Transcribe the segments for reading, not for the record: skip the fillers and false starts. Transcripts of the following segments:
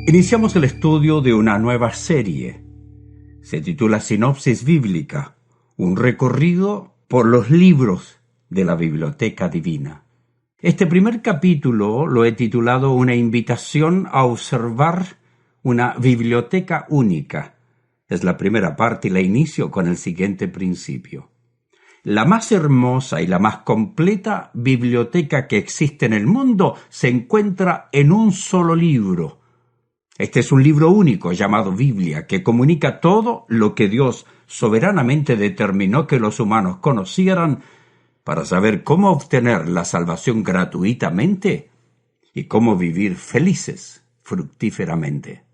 Iniciamos el estudio de una nueva serie. Se titula Sinopsis Bíblica, un recorrido por los libros de la Biblioteca Divina. Este primer capítulo lo he titulado Una invitación a observar una biblioteca única. Es la primera parte y la inicio con el siguiente principio. La más hermosa y la más completa biblioteca que existe en el mundo se encuentra en un solo libro. Este es un libro único llamado Biblia, que comunica todo lo que Dios soberanamente determinó que los humanos conocieran para saber cómo obtener la salvación gratuitamente y cómo vivir felices fructíferamente.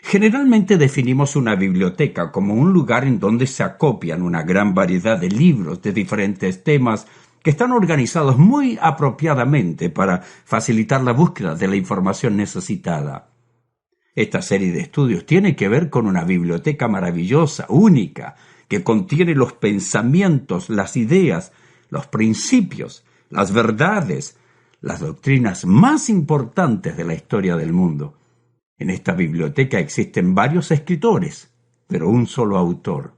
Generalmente definimos una biblioteca como un lugar en donde se acopian una gran variedad de libros de diferentes temas que están organizados muy apropiadamente para facilitar la búsqueda de la información necesitada. Esta serie de estudios tiene que ver con una biblioteca maravillosa, única, que contiene los pensamientos, las ideas, los principios, las verdades, las doctrinas más importantes de la historia del mundo. En esta biblioteca existen varios escritores, pero un solo autor.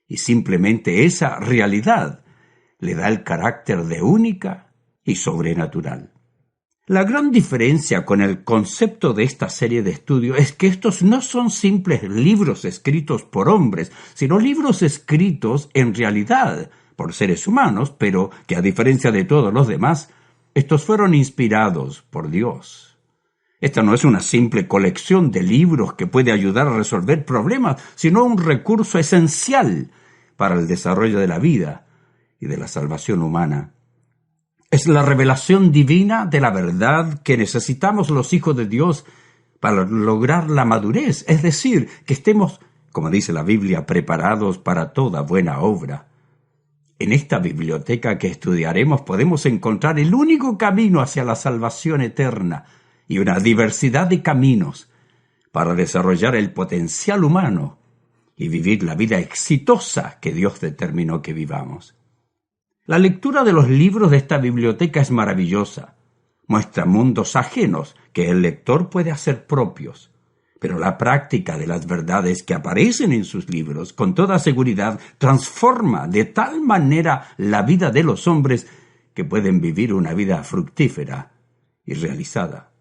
Y simplemente esa realidad le da el carácter de única y sobrenatural. La gran diferencia con el concepto de esta serie de estudios es que estos no son simples libros escritos por hombres, sino libros escritos en realidad por seres humanos, pero que a diferencia de todos los demás, estos fueron inspirados por Dios. Esta no es una simple colección de libros que puede ayudar a resolver problemas, sino un recurso esencial para el desarrollo de la vida y de la salvación humana. Es la revelación divina de la verdad que necesitamos los hijos de Dios para lograr la madurez, es decir, que estemos, como dice la Biblia, preparados para toda buena obra. En esta biblioteca que estudiaremos podemos encontrar el único camino hacia la salvación eterna y una diversidad de caminos para desarrollar el potencial humano y vivir la vida exitosa que Dios determinó que vivamos. La lectura de los libros de esta biblioteca es maravillosa. Muestra mundos ajenos que el lector puede hacer propios. Pero la práctica de las verdades que aparecen en sus libros, con toda seguridad, transforma de tal manera la vida de los hombres que pueden vivir una vida fructífera y realizada.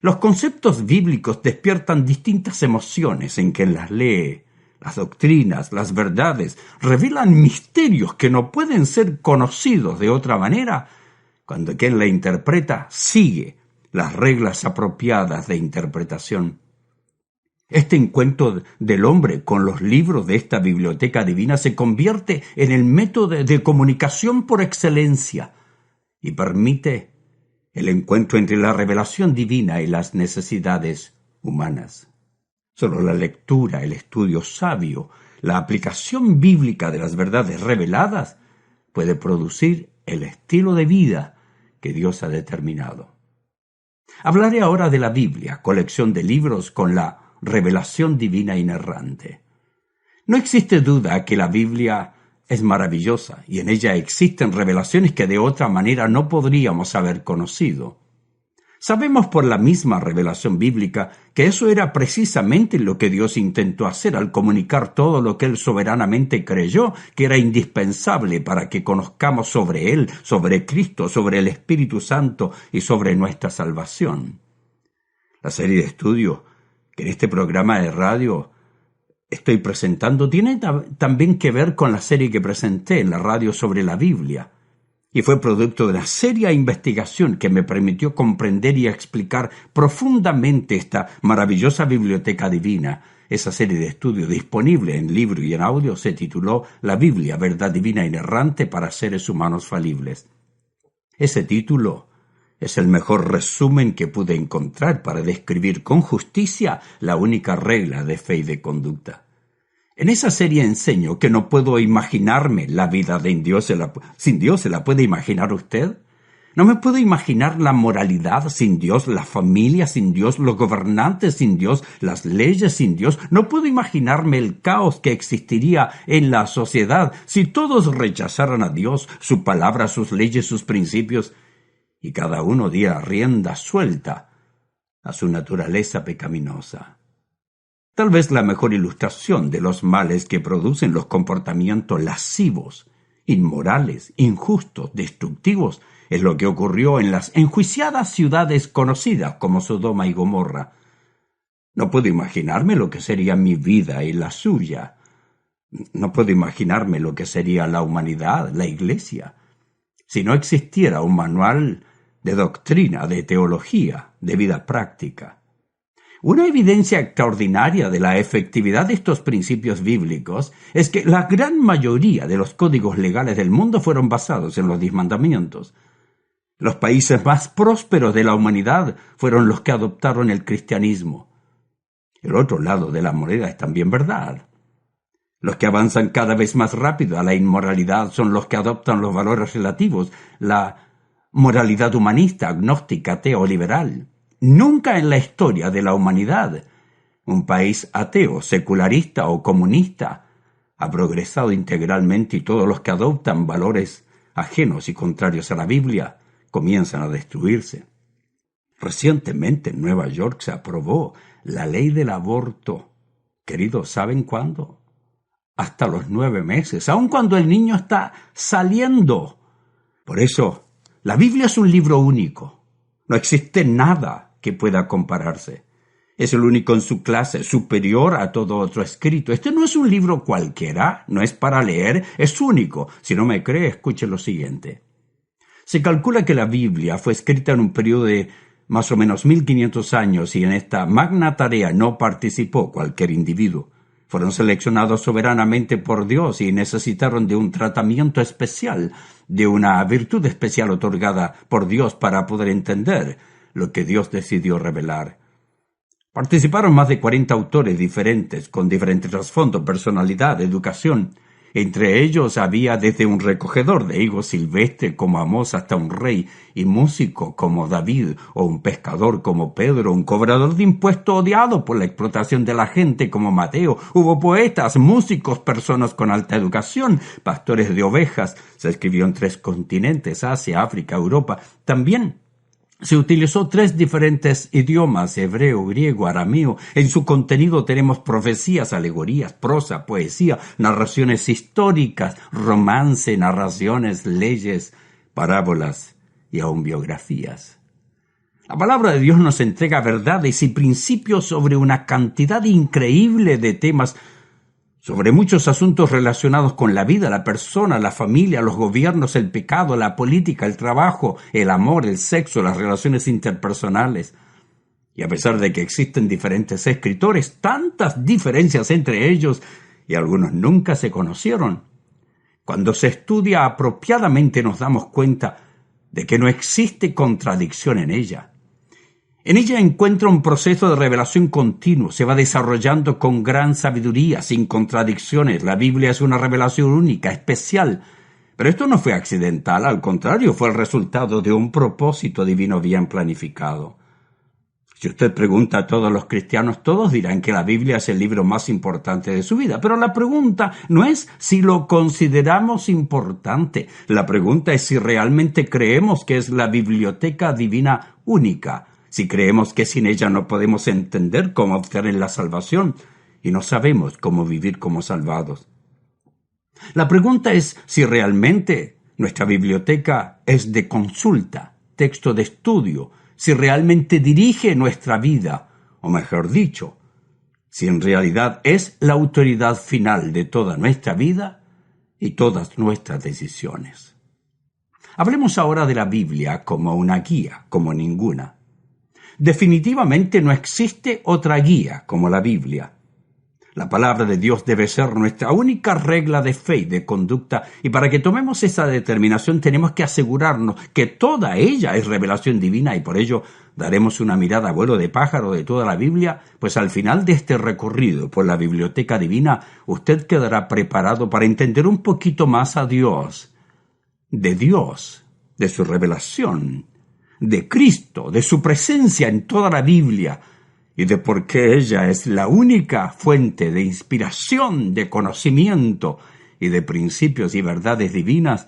Los conceptos bíblicos despiertan distintas emociones en quien las lee. Las doctrinas, las verdades, revelan misterios que no pueden ser conocidos de otra manera cuando quien la interpreta sigue las reglas apropiadas de interpretación. Este encuentro del hombre con los libros de esta biblioteca divina se convierte en el método de comunicación por excelencia y permite el encuentro entre la revelación divina y las necesidades humanas. Solo la lectura, el estudio sabio, la aplicación bíblica de las verdades reveladas puede producir el estilo de vida que Dios ha determinado. Hablaré ahora de la Biblia, colección de libros con la revelación divina inerrante. No existe duda que la Biblia es maravillosa y en ella existen revelaciones que de otra manera no podríamos haber conocido. Sabemos por la misma revelación bíblica que eso era precisamente lo que Dios intentó hacer al comunicar todo lo que Él soberanamente creyó que era indispensable para que conozcamos sobre Él, sobre Cristo, sobre el Espíritu Santo y sobre nuestra salvación. La serie de estudios que en este programa de radio estoy presentando tiene también que ver con la serie que presenté en la radio sobre la Biblia. Y fue producto de una seria investigación que me permitió comprender y explicar profundamente esta maravillosa biblioteca divina. Esa serie de estudios disponible en libro y en audio se tituló La Biblia, verdad divina inerrante para seres humanos falibles. Ese título es el mejor resumen que pude encontrar para describir con justicia la única regla de fe y de conducta. En esa serie enseño que no puedo imaginarme la vida de Dios. Sin Dios, ¿se la puede imaginar usted? No me puedo imaginar la moralidad sin Dios, la familia sin Dios, los gobernantes sin Dios, las leyes sin Dios. No puedo imaginarme el caos que existiría en la sociedad si todos rechazaran a Dios, su palabra, sus leyes, sus principios, y cada uno diera rienda suelta a su naturaleza pecaminosa. Tal vez la mejor ilustración de los males que producen los comportamientos lascivos, inmorales, injustos, destructivos, es lo que ocurrió en las enjuiciadas ciudades conocidas como Sodoma y Gomorra. No puedo imaginarme lo que sería mi vida y la suya. No puedo imaginarme lo que sería la humanidad, la Iglesia, si no existiera un manual de doctrina, de teología, de vida práctica. Una evidencia extraordinaria de la efectividad de estos principios bíblicos es que la gran mayoría de los códigos legales del mundo fueron basados en los 10 mandamientos. Los países más prósperos de la humanidad fueron los que adoptaron el cristianismo. El otro lado de la moneda es también verdad. Los que avanzan cada vez más rápido a la inmoralidad son los que adoptan los valores relativos, la moralidad humanista, agnóstica, ateo o liberal. Nunca en la historia de la humanidad un país ateo, secularista o comunista ha progresado integralmente, y todos los que adoptan valores ajenos y contrarios a la Biblia comienzan a destruirse. Recientemente en Nueva York se aprobó la ley del aborto. Queridos, ¿saben cuándo? Hasta los 9 meses, aun cuando el niño está saliendo. Por eso, la Biblia es un libro único. No existe nada que pueda compararse. Es el único en su clase, superior a todo otro escrito. Este no es un libro cualquiera, no es para leer, es único. Si no me cree, escuche lo siguiente. Se calcula que la Biblia fue escrita en un periodo de más o menos 1500 años, y en esta magna tarea no participó cualquier individuo. Fueron seleccionados soberanamente por Dios y necesitaron de un tratamiento especial, de una virtud especial otorgada por Dios para poder entender lo que Dios decidió revelar. Participaron más de 40 autores diferentes, con diferentes trasfondos, personalidad, educación. Entre ellos había desde un recogedor de higos silvestre como Amós hasta un rey y músico como David, o un pescador como Pedro, un cobrador de impuestos odiado por la explotación de la gente como Mateo. Hubo poetas, músicos, personas con alta educación, pastores de ovejas. Se escribió en 3 continentes, Asia, África, Europa. También se utilizó 3 diferentes idiomas, hebreo, griego, arameo. En su contenido tenemos profecías, alegorías, prosa, poesía, narraciones históricas, romance, narraciones, leyes, parábolas y aún biografías. La palabra de Dios nos entrega verdades y principios sobre una cantidad increíble de temas, sobre muchos asuntos relacionados con la vida, la persona, la familia, los gobiernos, el pecado, la política, el trabajo, el amor, el sexo, las relaciones interpersonales. Y a pesar de que existen diferentes escritores, tantas diferencias entre ellos, y algunos nunca se conocieron, cuando se estudia apropiadamente nos damos cuenta de que no existe contradicción en ella. En ella encuentra un proceso de revelación continuo, se va desarrollando con gran sabiduría, sin contradicciones. La Biblia es una revelación única, especial. Pero esto no fue accidental, al contrario, fue el resultado de un propósito divino bien planificado. Si usted pregunta a todos los cristianos, todos dirán que la Biblia es el libro más importante de su vida. Pero la pregunta no es si lo consideramos importante. La pregunta es si realmente creemos que es la biblioteca divina única. Si creemos que sin ella no podemos entender cómo obtener la salvación y no sabemos cómo vivir como salvados. La pregunta es si realmente nuestra biblioteca es de consulta, texto de estudio, si realmente dirige nuestra vida, o mejor dicho, si en realidad es la autoridad final de toda nuestra vida y todas nuestras decisiones. Hablemos ahora de la Biblia como una guía, como ninguna. Definitivamente no existe otra guía como la Biblia. La palabra de Dios debe ser nuestra única regla de fe y de conducta, y para que tomemos esa determinación tenemos que asegurarnos que toda ella es revelación divina, y por ello daremos una mirada a vuelo de pájaro de toda la Biblia, pues al final de este recorrido por la biblioteca divina usted quedará preparado para entender un poquito más a Dios, de su revelación, de Cristo, de su presencia en toda la Biblia y de por qué ella es la única fuente de inspiración, de conocimiento y de principios y verdades divinas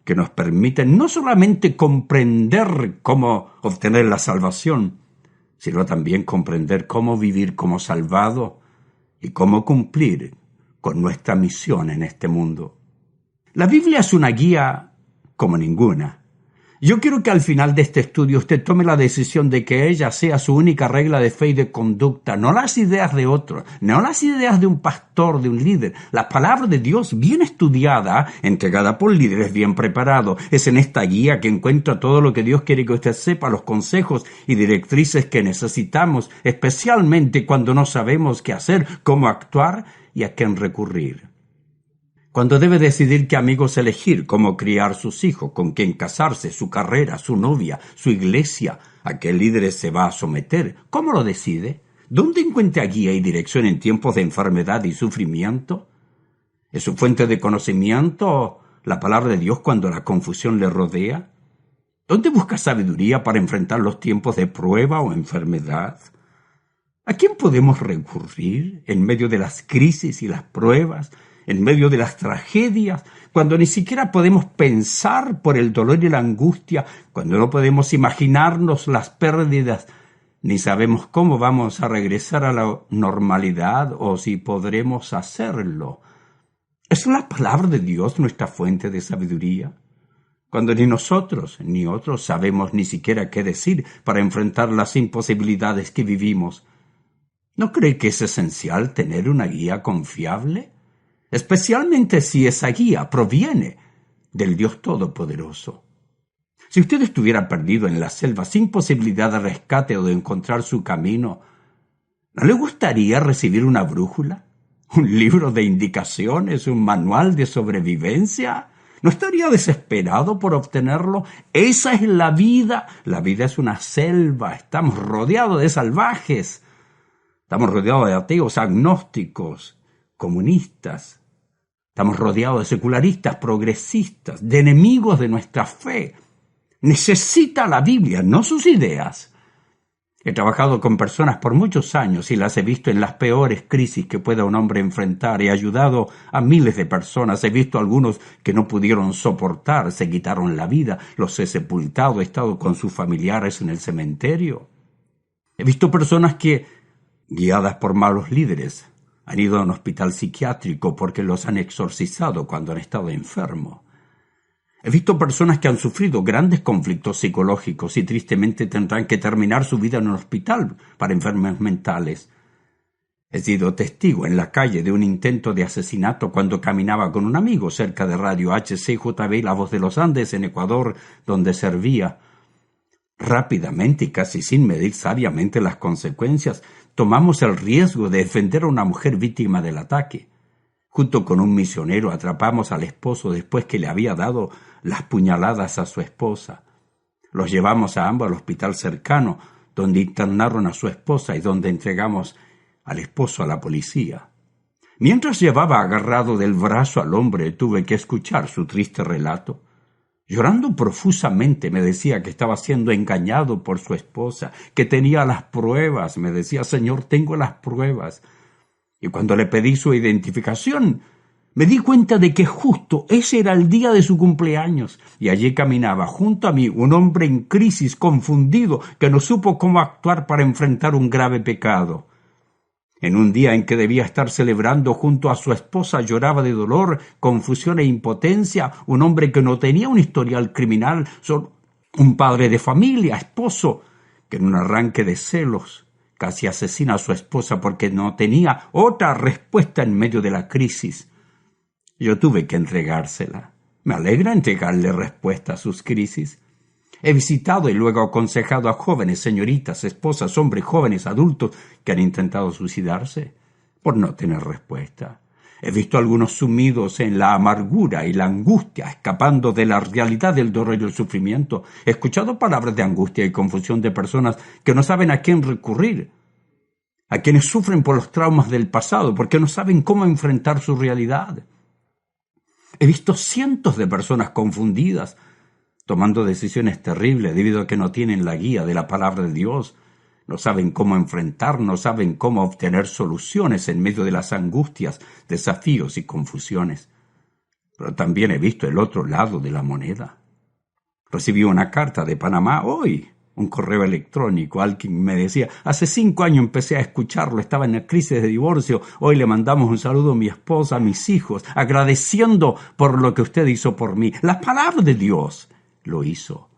que nos permiten no solamente comprender cómo obtener la salvación, sino también comprender cómo vivir como salvado y cómo cumplir con nuestra misión en este mundo. La Biblia es una guía como ninguna. Yo quiero que al final de este estudio usted tome la decisión de que ella sea su única regla de fe y de conducta, no las ideas de otros, no las ideas de un pastor, de un líder. La palabra de Dios bien estudiada, entregada por líderes bien preparados. Es en esta guía que encuentra todo lo que Dios quiere que usted sepa, los consejos y directrices que necesitamos, especialmente cuando no sabemos qué hacer, cómo actuar y a quién recurrir. Cuando debe decidir qué amigos elegir, cómo criar sus hijos, con quién casarse, su carrera, su novia, su iglesia, a qué líderes se va a someter, ¿cómo lo decide? ¿Dónde encuentra guía y dirección en tiempos de enfermedad y sufrimiento? ¿Es su fuente de conocimiento la palabra de Dios cuando la confusión le rodea? ¿Dónde busca sabiduría para enfrentar los tiempos de prueba o enfermedad? ¿A quién podemos recurrir en medio de las crisis y las pruebas, en medio de las tragedias, cuando ni siquiera podemos pensar por el dolor y la angustia, cuando no podemos imaginarnos las pérdidas, ni sabemos cómo vamos a regresar a la normalidad o si podremos hacerlo? ¿Es la palabra de Dios nuestra fuente de sabiduría? Cuando ni nosotros ni otros sabemos ni siquiera qué decir para enfrentar las imposibilidades que vivimos, ¿no cree que es esencial tener una guía confiable? Especialmente si esa guía proviene del Dios Todopoderoso. Si usted estuviera perdido en la selva sin posibilidad de rescate o de encontrar su camino, ¿no le gustaría recibir una brújula? ¿Un libro de indicaciones? ¿Un manual de sobrevivencia? ¿No estaría desesperado por obtenerlo? Esa es la vida. La vida es una selva. Estamos rodeados de salvajes. Estamos rodeados de ateos, agnósticos, comunistas. Estamos rodeados de secularistas, progresistas, de enemigos de nuestra fe. Necesita la Biblia, no sus ideas. He trabajado con personas por muchos años y las he visto en las peores crisis que pueda un hombre enfrentar. He ayudado a miles de personas. He visto a algunos que no pudieron soportar, se quitaron la vida. Los he sepultado, he estado con sus familiares en el cementerio. He visto personas que, guiadas por malos líderes, han ido a un hospital psiquiátrico porque los han exorcizado cuando han estado enfermos. He visto personas que han sufrido grandes conflictos psicológicos y tristemente tendrán que terminar su vida en un hospital para enfermos mentales. He sido testigo en la calle de un intento de asesinato cuando caminaba con un amigo cerca de Radio HCJB, La Voz de los Andes, en Ecuador, donde servía. Rápidamente y casi sin medir sabiamente las consecuencias, tomamos el riesgo de defender a una mujer víctima del ataque. Junto con un misionero atrapamos al esposo después que le había dado las puñaladas a su esposa. Los llevamos a ambos al hospital cercano, donde internaron a su esposa y donde entregamos al esposo a la policía. Mientras llevaba agarrado del brazo al hombre, tuve que escuchar su triste relato. Llorando profusamente me decía que estaba siendo engañado por su esposa, que tenía las pruebas. Me decía: Señor, tengo las pruebas. Y cuando le pedí su identificación, me di cuenta de que justo ese era el día de su cumpleaños, y allí caminaba junto a mí un hombre en crisis, confundido, que no supo cómo actuar para enfrentar un grave pecado. En un día en que debía estar celebrando junto a su esposa, lloraba de dolor, confusión e impotencia, un hombre que no tenía un historial criminal, solo un padre de familia, esposo, que en un arranque de celos casi asesina a su esposa porque no tenía otra respuesta en medio de la crisis. Yo tuve que entregársela. Me alegra entregarle respuesta a sus crisis. He visitado y luego aconsejado a jóvenes, señoritas, esposas, hombres, jóvenes, adultos que han intentado suicidarse por no tener respuesta. He visto a algunos sumidos en la amargura y la angustia, escapando de la realidad del dolor y el sufrimiento. He escuchado palabras de angustia y confusión de personas que no saben a quién recurrir, a quienes sufren por los traumas del pasado, porque no saben cómo enfrentar su realidad. He visto cientos de personas confundidas, tomando decisiones terribles debido a que no tienen la guía de la palabra de Dios, no saben cómo enfrentar, no saben cómo obtener soluciones en medio de las angustias, desafíos y confusiones. Pero también he visto el otro lado de la moneda. Recibí una carta de Panamá hoy, un correo electrónico. Alguien me decía, hace 5 años empecé a escucharlo, estaba en la crisis de divorcio, hoy le mandamos un saludo a mi esposa, a mis hijos, agradeciendo por lo que usted hizo por mí. La palabra de Dios lo hizo.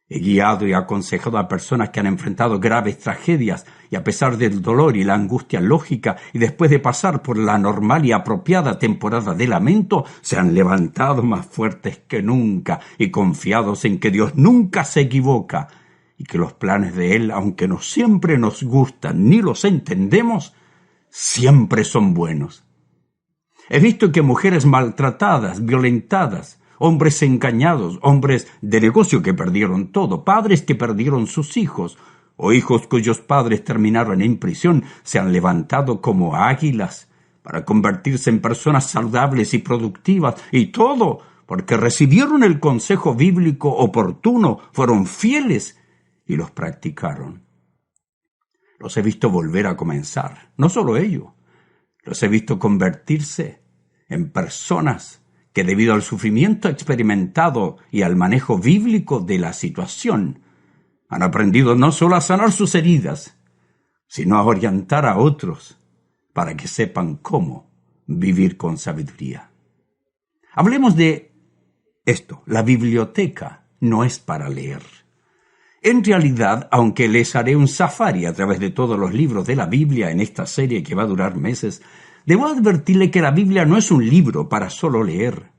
He guiado y aconsejado a personas que han enfrentado graves tragedias y a pesar del dolor y la angustia lógica y después de pasar por la normal y apropiada temporada de lamento, se han levantado más fuertes que nunca y confiados en que Dios nunca se equivoca y que los planes de Él, aunque no siempre nos gustan ni los entendemos, siempre son buenos. He visto que mujeres maltratadas, violentadas, hombres engañados, hombres de negocio que perdieron todo, padres que perdieron sus hijos, o hijos cuyos padres terminaron en prisión, se han levantado como águilas para convertirse en personas saludables y productivas, y todo porque recibieron el consejo bíblico oportuno, fueron fieles y los practicaron. Los he visto volver a comenzar, no solo ello, los he visto convertirse en personas que debido al sufrimiento experimentado y al manejo bíblico de la situación, han aprendido no solo a sanar sus heridas, sino a orientar a otros para que sepan cómo vivir con sabiduría. Hablemos de esto. La biblioteca no es para leer. En realidad, aunque les haré un safari a través de todos los libros de la Biblia en esta serie que va a durar meses, debo advertirle que la Biblia no es un libro para solo leer.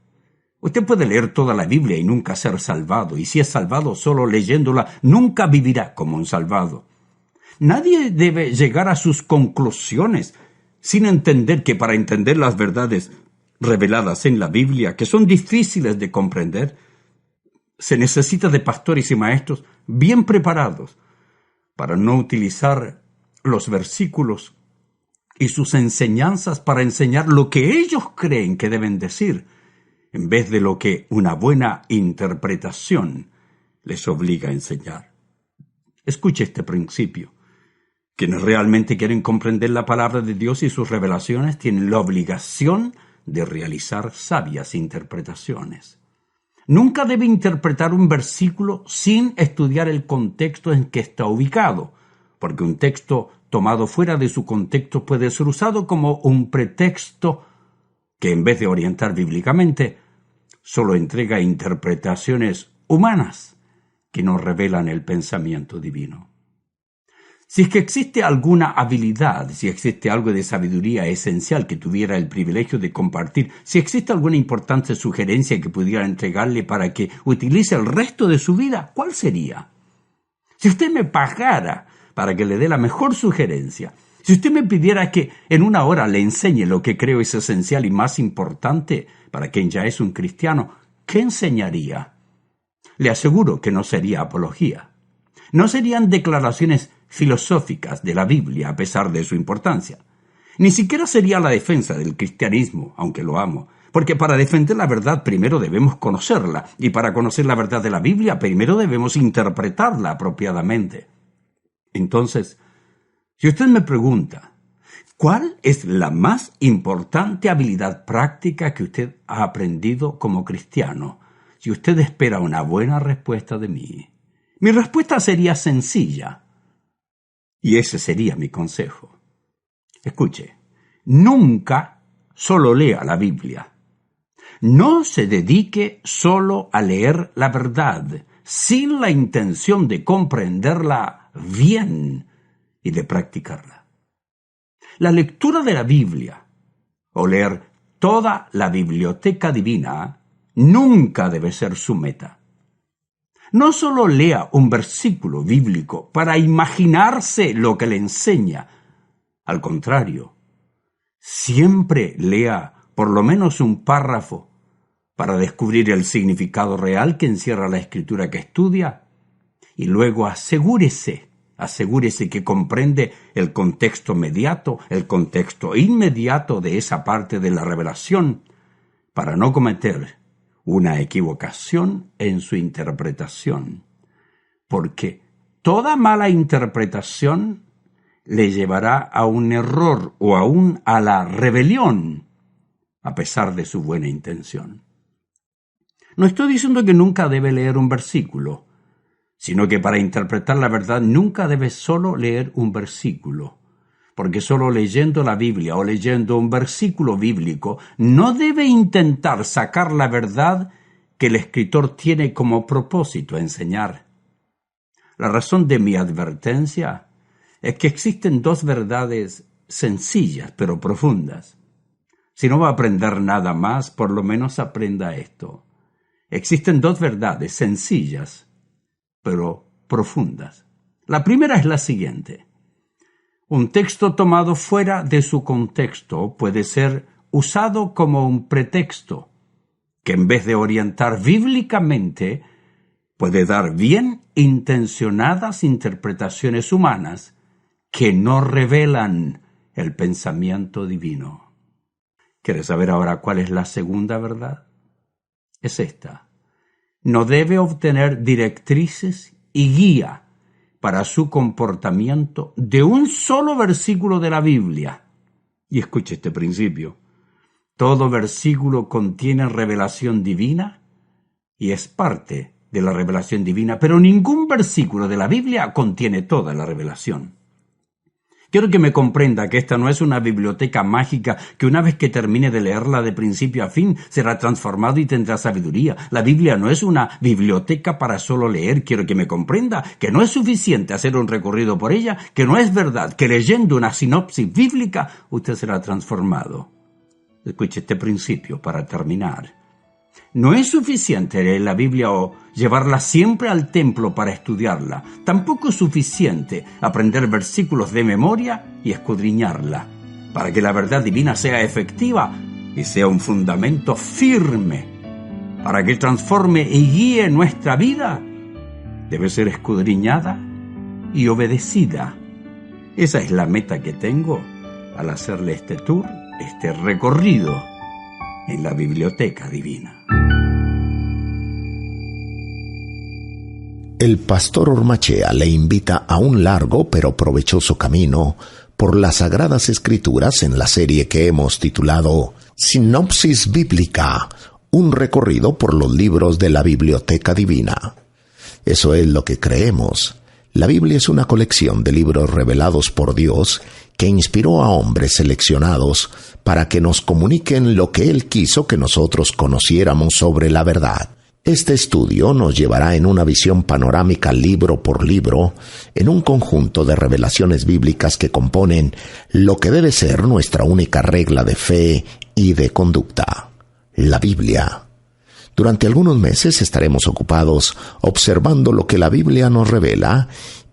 Usted puede leer toda la Biblia y nunca ser salvado, y si es salvado solo leyéndola, nunca vivirá como un salvado. Nadie debe llegar a sus conclusiones sin entender que para entender las verdades reveladas en la Biblia, que son difíciles de comprender, se necesita de pastores y maestros bien preparados para no utilizar los versículos y sus enseñanzas para enseñar lo que ellos creen que deben decir, en vez de lo que una buena interpretación les obliga a enseñar. Escuche este principio. Quienes realmente quieren comprender la palabra de Dios y sus revelaciones tienen la obligación de realizar sabias interpretaciones. Nunca debe interpretar un versículo sin estudiar el contexto en que está ubicado, porque un texto tomado fuera de su contexto puede ser usado como un pretexto que en vez de orientar bíblicamente, solo entrega interpretaciones humanas que no revelan el pensamiento divino. Si es que existe alguna habilidad, si existe algo de sabiduría esencial que tuviera el privilegio de compartir, si existe alguna importante sugerencia que pudiera entregarle para que utilice el resto de su vida, ¿cuál sería? Si usted me pagara para que le dé la mejor sugerencia, si usted me pidiera que en 1 hora le enseñe lo que creo es esencial y más importante para quien ya es un cristiano, ¿qué enseñaría? Le aseguro que no sería apología. No serían declaraciones filosóficas de la Biblia a pesar de su importancia. Ni siquiera sería la defensa del cristianismo, aunque lo amo, porque para defender la verdad primero debemos conocerla, y para conocer la verdad de la Biblia primero debemos interpretarla apropiadamente. Entonces, si usted me pregunta, ¿cuál es la más importante habilidad práctica que usted ha aprendido como cristiano? Si usted espera una buena respuesta de mí, mi respuesta sería sencilla, y ese sería mi consejo. Escuche, nunca solo lea la Biblia. No se dedique solo a leer la verdad, sin la intención de comprenderla bien y de practicarla. La lectura de la Biblia, o leer toda la biblioteca divina, nunca debe ser su meta. No solo lea un versículo bíblico para imaginarse lo que le enseña. Al contrario, siempre lea por lo menos un párrafo para descubrir el significado real que encierra la escritura que estudia y luego asegúrese que comprende el contexto mediato, el contexto inmediato de esa parte de la revelación para no cometer una equivocación en su interpretación, porque toda mala interpretación le llevará a un error o aún a la rebelión, a pesar de su buena intención. No estoy diciendo que nunca debe leer un versículo, sino que para interpretar la verdad nunca debes solo leer un versículo, porque solo leyendo la Biblia o leyendo un versículo bíblico no debe intentar sacar la verdad que el escritor tiene como propósito enseñar. La razón de mi advertencia es que existen dos verdades sencillas pero profundas. Si no va a aprender nada más, por lo menos aprenda esto. Existen dos verdades sencillas pero profundas. La primera es la siguiente. Un texto tomado fuera de su contexto puede ser usado como un pretexto que en vez de orientar bíblicamente puede dar bien intencionadas interpretaciones humanas que no revelan el pensamiento divino. ¿Quieres saber ahora cuál es la segunda verdad? Es esta. No debe obtener directrices y guía para su comportamiento de un solo versículo de la Biblia. Y escuche este principio. Todo versículo contiene revelación divina y es parte de la revelación divina, pero ningún versículo de la Biblia contiene toda la revelación. Quiero que me comprenda que esta no es una biblioteca mágica que una vez que termine de leerla de principio a fin será transformado y tendrá sabiduría. La Biblia no es una biblioteca para solo leer. Quiero que me comprenda que no es suficiente hacer un recorrido por ella, que no es verdad que leyendo una sinopsis bíblica usted será transformado. Escuche este principio para terminar. No es suficiente leer la Biblia o llevarla siempre al templo para estudiarla. Tampoco es suficiente aprender versículos de memoria y escudriñarla. Para que la verdad divina sea efectiva y sea un fundamento firme, para que transforme y guíe nuestra vida, debe ser escudriñada y obedecida. Esa es la meta que tengo al hacerle este tour, este recorrido en la biblioteca divina. El pastor Ormachea le invita a un largo pero provechoso camino por las Sagradas Escrituras en la serie que hemos titulado Sinopsis Bíblica, un recorrido por los libros de la Biblioteca Divina. Eso es lo que creemos. La Biblia es una colección de libros revelados por Dios que inspiró a hombres seleccionados para que nos comuniquen lo que Él quiso que nosotros conociéramos sobre la verdad. Este estudio nos llevará en una visión panorámica libro por libro, en un conjunto de revelaciones bíblicas que componen lo que debe ser nuestra única regla de fe y de conducta, la Biblia. Durante algunos meses estaremos ocupados observando lo que la Biblia nos revela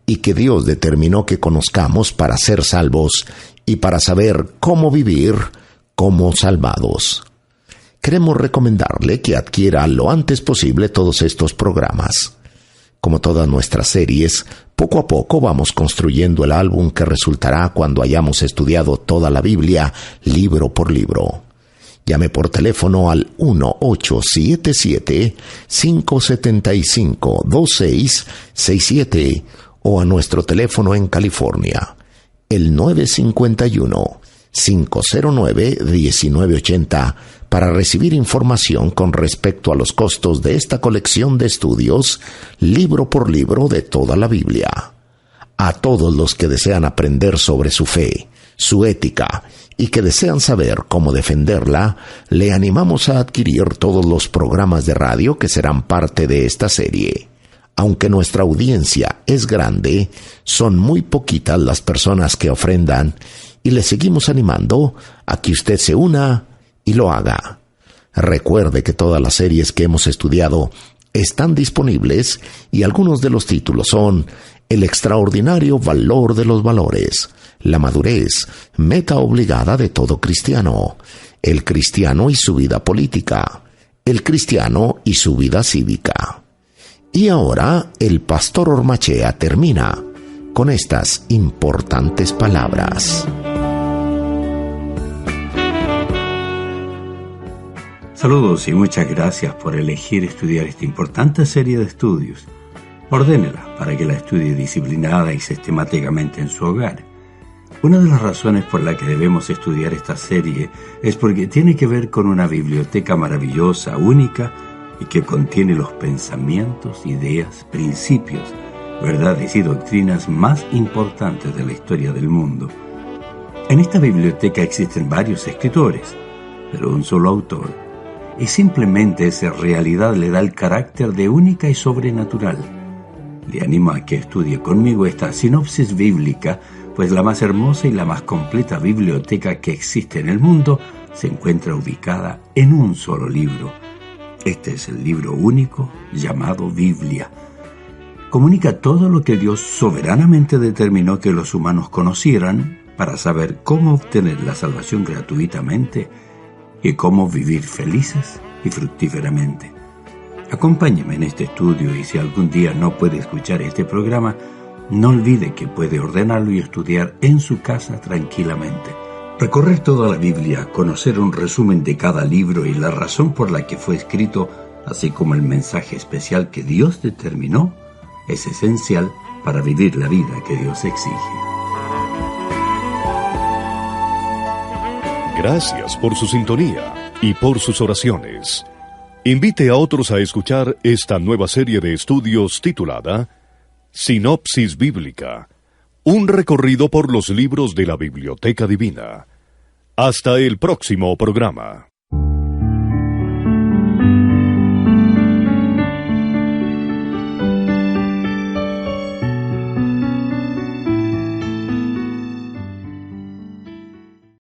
y que Dios determinó que conozcamos para ser salvos y para saber cómo vivir como salvados. Queremos recomendarle que adquiera lo antes posible todos estos programas. Como todas nuestras series, poco a poco vamos construyendo el álbum que resultará cuando hayamos estudiado toda la Biblia, libro por libro. Llame por teléfono al 1-877-575-2667 o a nuestro teléfono en California, el 951-509-1980, para recibir información con respecto a los costos de esta colección de estudios, libro por libro de toda la Biblia. A todos los que desean aprender sobre su fe, su ética y que desean saber cómo defenderla, le animamos a adquirir todos los programas de radio que serán parte de esta serie. Aunque nuestra audiencia es grande, son muy poquitas las personas que ofrendan y le seguimos animando a que usted se una y lo haga. Recuerde que todas las series que hemos estudiado están disponibles y algunos de los títulos son El extraordinario valor de los valores, La madurez, meta obligada de todo cristiano, El cristiano y su vida política, El cristiano y su vida cívica. Y ahora el pastor Ormachea termina con estas importantes palabras. Saludos y muchas gracias por elegir estudiar esta importante serie de estudios. Ordénela para que la estudie disciplinada y sistemáticamente en su hogar. Una de las razones por la que debemos estudiar esta serie es porque tiene que ver con una biblioteca maravillosa, única y que contiene los pensamientos, ideas, principios, verdades y doctrinas más importantes de la historia del mundo. En esta biblioteca existen varios escritores, pero un solo autor, y simplemente esa realidad le da el carácter de única y sobrenatural. Le animo a que estudie conmigo esta sinopsis bíblica, pues la más hermosa y la más completa biblioteca que existe en el mundo se encuentra ubicada en un solo libro. Este es el libro único llamado Biblia. Comunica todo lo que Dios soberanamente determinó que los humanos conocieran para saber cómo obtener la salvación gratuitamente y cómo vivir felices y fructíferamente. Acompáñeme en este estudio y si algún día no puede escuchar este programa, no olvide que puede ordenarlo y estudiar en su casa tranquilamente. Recorrer toda la Biblia, conocer un resumen de cada libro y la razón por la que fue escrito, así como el mensaje especial que Dios determinó, es esencial para vivir la vida que Dios exige. Gracias por su sintonía y por sus oraciones. Invite a otros a escuchar esta nueva serie de estudios titulada Sinopsis Bíblica, un recorrido por los libros de la Biblioteca Divina. Hasta el próximo programa.